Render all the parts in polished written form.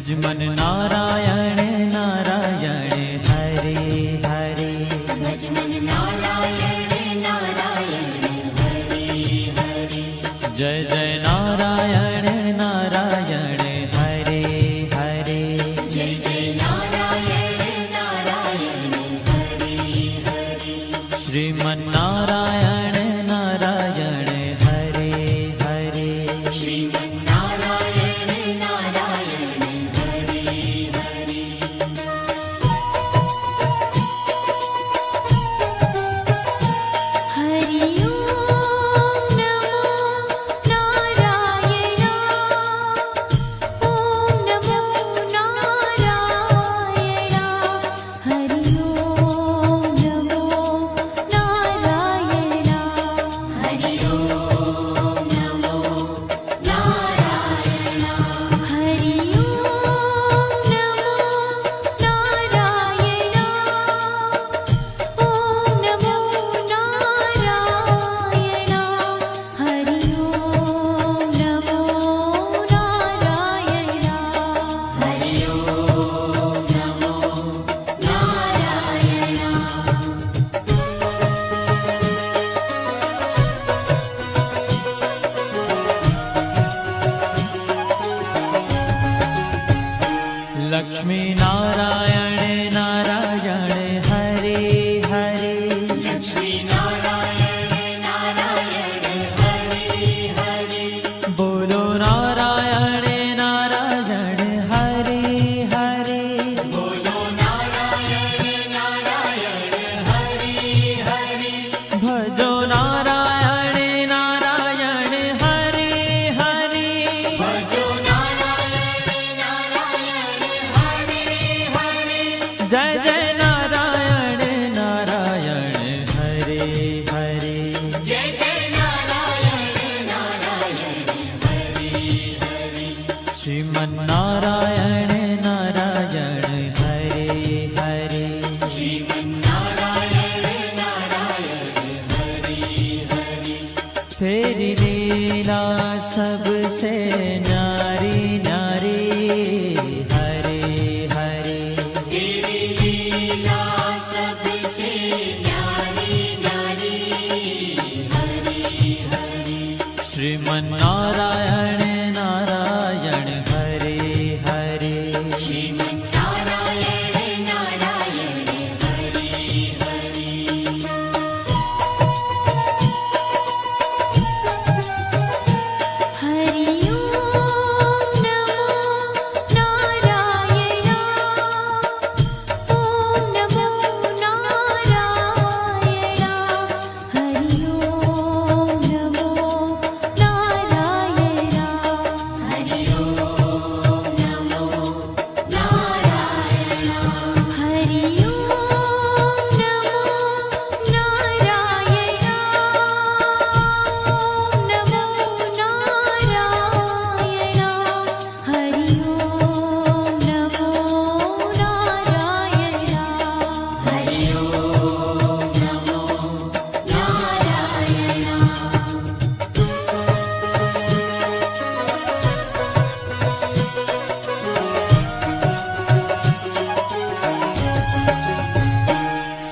भजमन नारायण नारायण हरे हरे, भजमन नारायण नारायण हरे हरे, जय जय नारायण नारायण हरे हरे, जय जय नारायण नारायण हरे हरे, श्रीमन नारायण नारायण हरे हरे, श्रीमन नारायण नारायण हरे हरे। हरि ओम नमो नारायण, ओम नमो नारायण, हरि ओम नमो नारायण, हरि ओम नमो नारायण, हरि ओम नमो नारायण, ओम नमो नारायण, हरि ओम नमो नारायण, हरि ओम नमो नारायण। लक्ष्मी नारायण नारायण हरे हरे, लक्ष्मी नारायण नारायण हरे हरे, बोलो नारायण नारायण हरे हरे, बोलो नारायण नारायण हरे हरे, भजो नारायण नारायण हरे हरे, भजो नारायण नारायण हरे हरे, जय जय नारायण नारायण हरे हरे, जय जय नारायण नारायण हरे हरे, श्रीमन नारायण नारायण हरे हरे, श्रीमन नारायण नारायण हरे हरे, तेरी लीला सबसे न्यारी न्यारी हरे हरे, तेरी लीला सबसे न्यारी न्यारी हरे हरे, श्रीमन नारायण नारायण हरे हरे, श्रीमन नारायण नारायण हरे हरे। हरि ओम नमो नारायण, ओम नमो नारायण, हरि ओम नमो नारायण, हरि ओम नमो नारायण, हरि ओम नमो नारायण, ओम नमो नारायण, हरि ओम नमो नारायण, हरि ओम नमो नारायण।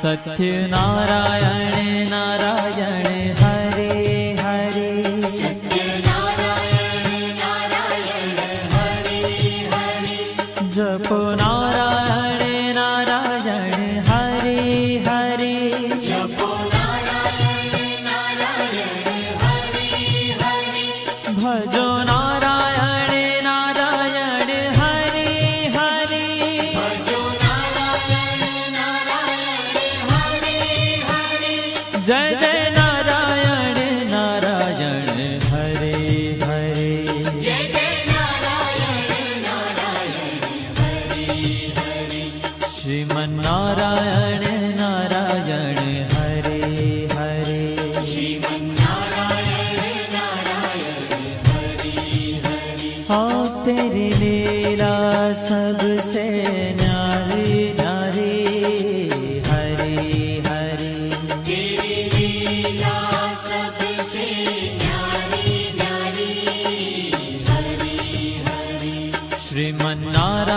सत्य नारायण नारायण हरे हरे, सत्य नारायण नारायण हरे हरे, जपो नारायण नारायण हरे हरे, जपो नारायण नारायण हरे हरे, भजो नारायण नारायण हरे हरे, भजो नारायण नारायण हरे हरे, जय जय नारायण नारायण हरे हरे, जय जय नारायण नारायण हरे हरे, श्रीमन नारायण नारायण हरे हरे, श्रीमन नारायण नारायण हरे हरे, हाँ तेरी लीला सबसे न्यारी न्यारी हरे हरे, तेरी लीला सबसे न्यारी न्यारी हरे हरे, श्रीमन नारायण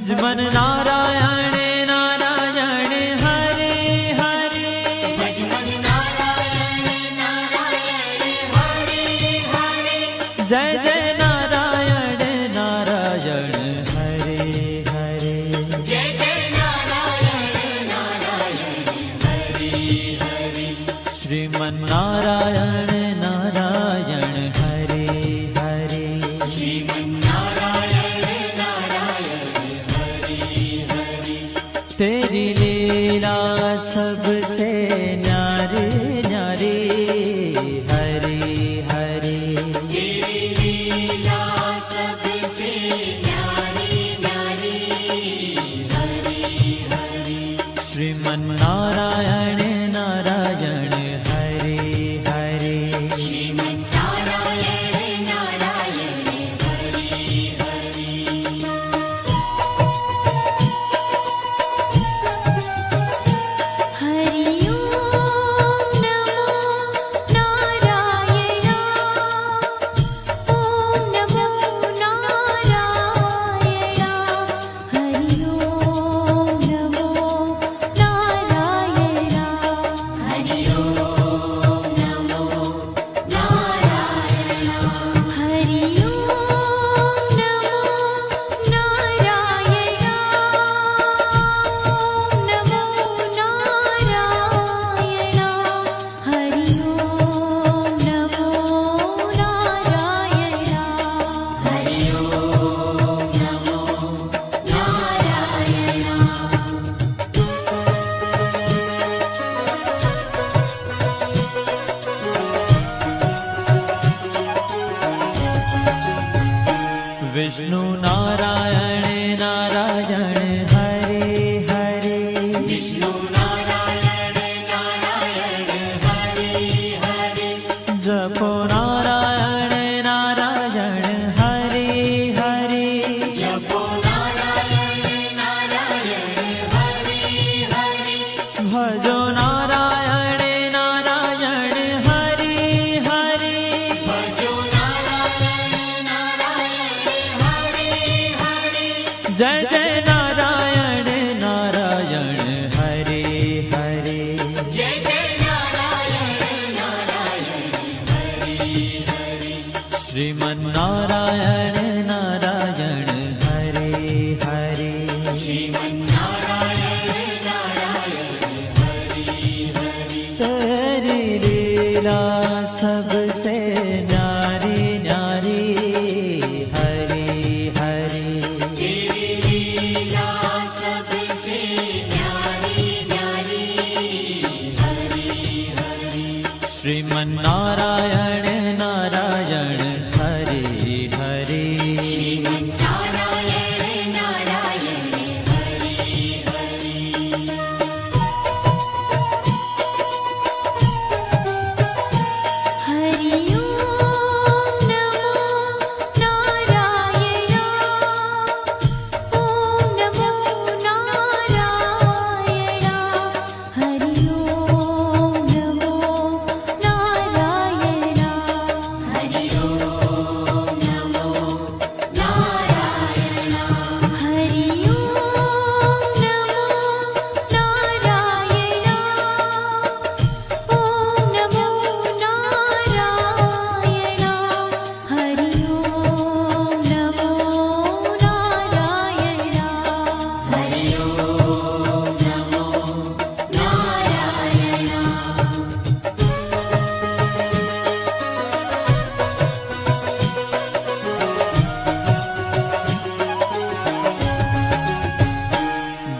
ભજમન નારાયણ નારાયણ હરે હરે ભજમન નારાયણ નારાયણ હરે હરે જય જય નારાયણ નારાયણ હરે હરે જય જય નારાયણ નારાયણ હરે હરે શ્રીમન નારાયણ નારાયણ હરે હરે શ્રીમન નારાયણ નારાયણ હરે હરે तेरी लीला सबसे न्यारी न्यारी हरे हरे तेरी लीला सबसे न्यारी न्यारी हरे हरे श्रीमन नारायण नारायण हरे हरे श्रीमन नारायण नारायण हरे हरे हरि ओम नमो नारायण ओम नमो नारायण हरि ओम नमो नारायण हरि ओम नमो नारायण हरि ओम नमो नारायण ओम नमो नारायण हरि ओम नमो नारायण हरि ओम नमो नारायण विष्णु नारायण नारायण हरे हरे विष्णु नारायण नारायण हरे हरे जपो नारायण नारायण हरे हरे जपो नारायण नारायण हरे हरे भजो नारायण नारायण हरे हरे भजो नारायण नारायण हरे हरे जय जय नारायण नारायण हरे हरे जय जय नारायण नारायण हरे हरे श्रीमन नारायण नारायण हरे हरे श्रीमन नारायण नारायण हरे हरे तेरी लीला सबसे न्यारी न्यारी हरे हरे तेरी लीला सबसे न्यारी न्यारी हरे हरे श्रीमन नारायण नारायण हरे हरे श्रीमन नारायण नारायण हरे हरे हरि ओम नमो नारायण ओम नमो नारायण हरि ओम नमो नारायण हरि ओम नमो नारायण हरि ओम नमो नारायण ओम नमो नारायण हरि ओम नमो नारायण हरि ओम नमो नारायण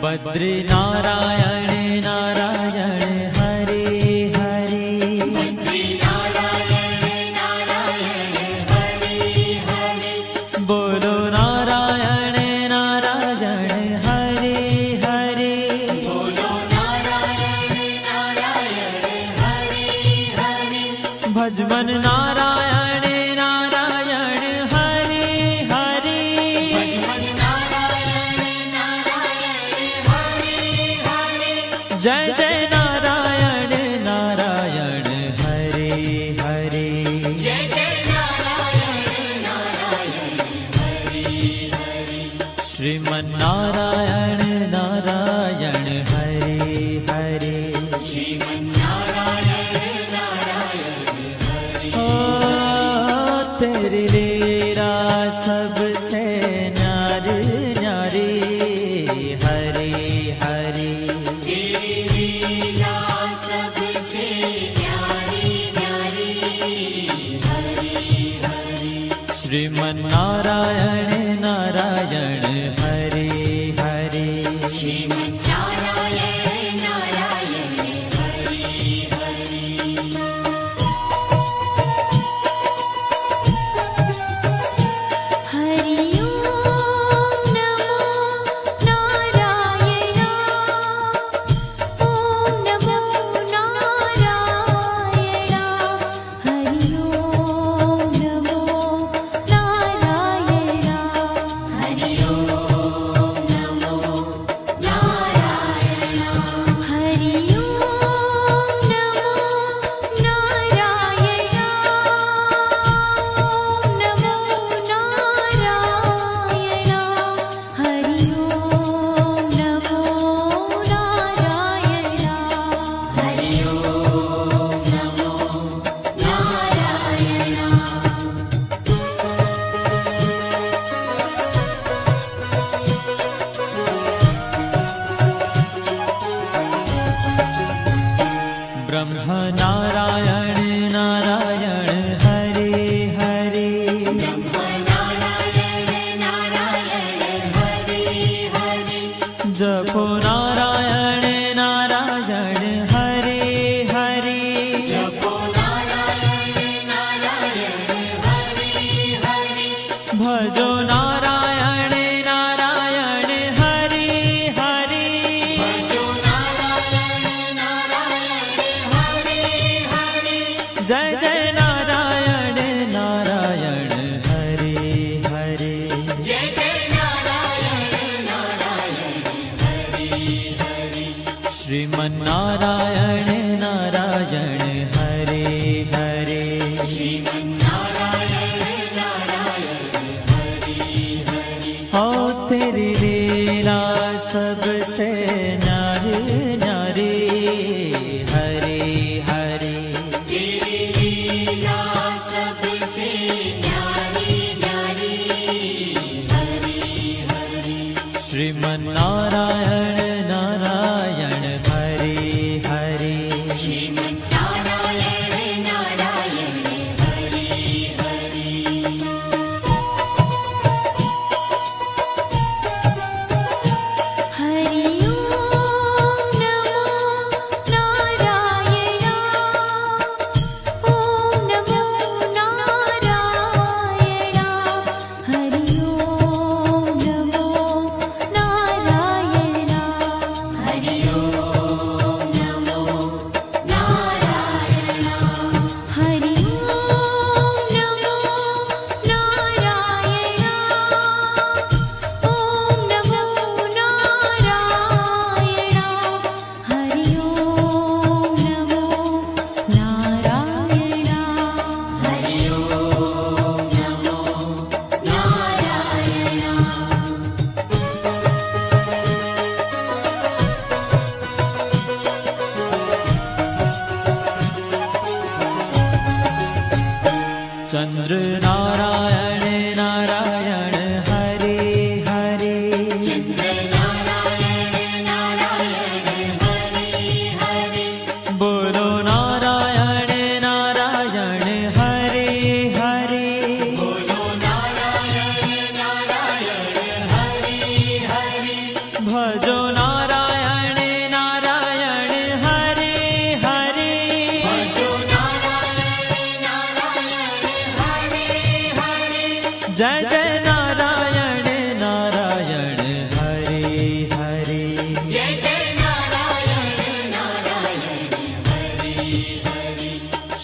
बद्री नारायण नारायण हरे हरे बद्री नारायण नारायण हरे हरे बोलो नारायण नारायण हरे हरे बोलो नारायण नारायण हरे हरे भजमन नारायण नारायण हरे हरे भजमन नारायण नारायण हरे श्रीमन्नारायण नारायण हरे हरे श्रीमन्नारायण नारायण हरे ओ तेरी लीला सबसे न्यारी न्यारी हरे हरे तेरी लीला सबसे न्यारी न्यारी हरे हरे श्रीमन्नारायण नारायण हरे हरे श्रीमन्नारायण नारायण हरे हरे हरि ओम नमो नारायण ओम नमो नारायण हरि ओम नमो नारायण हरि ओम नमो नारायण हरि ओम नमो नारायण ओम नमो नारायण हरि ओम नमो नारायण हरि ओम नमो नारायण ब्रह्म नारायण नारायण हरे हरे ब्रह्म नारायण नारायण हरे हरे जपो नारायण नारायण हरे हरे जपो नारायण नारायण हरे हरे भजो नारायण नारायण हरे हरे भजो नारायण नारायण हरे हरे जय जय नारायण नारायण हरे हरे जय जय नारायण नारायण हरे हरे श्रीमन्नारायण नारायण हरे हरे श्रीमन्नारायण नारायण हरे हरे हो तेरी लीला सबसे न्यारी न्यारी हरे हरे तेरी लीला सबसे न्यारी न्यारी हरे हरे श्रीमन्नारायण नारायण हरे हरे श्रीमन्नारायण नारायण हरे हरे हरि ओम नमो नारायण ओम नमो नारायण हरि ओम नमो नारायण हरि ओम नमो नारायण हरि ओम नमो नारायण ओम नमो नारायण हरि ओम नमो नारायण हरि ओम नमो नारायण चंद्र नारायण नारायण हरे हरे चन्द्र नारायण नारायण हरे हरे बोलो नारायण नारायण हरे हरे बोलो नारायण नारायण हरे हरे भजो नारायण नारायण हरे हरे भजो नारायण नारायण हरे हरे जय जय नारायण नारायण हरे हरे जय जय नारायण नारायण हरे हरे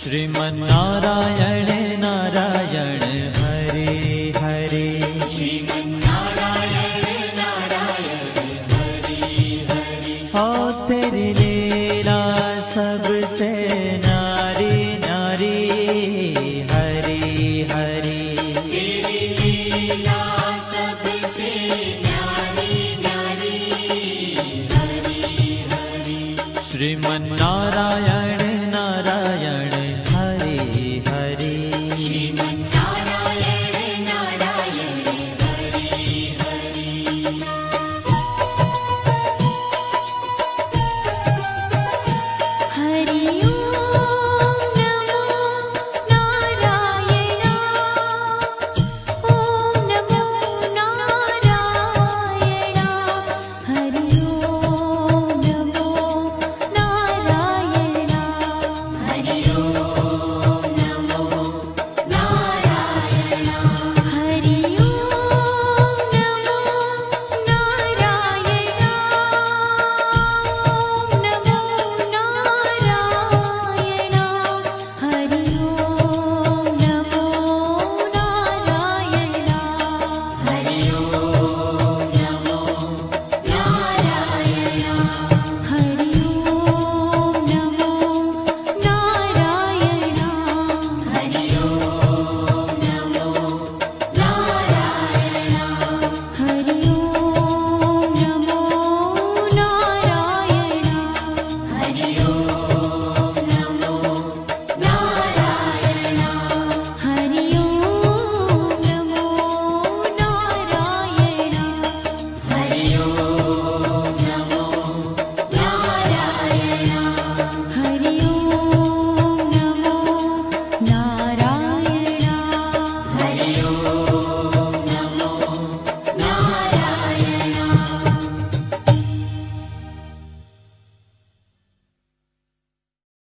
श्रीमन्नारायण नारायण हरे हरे श्रीमन्नारायण नारायण हरे हरे हो तेरी लीला सबसे न्यारी न्यारी हरे हरे तेरी लीला श्रीमन्नारायण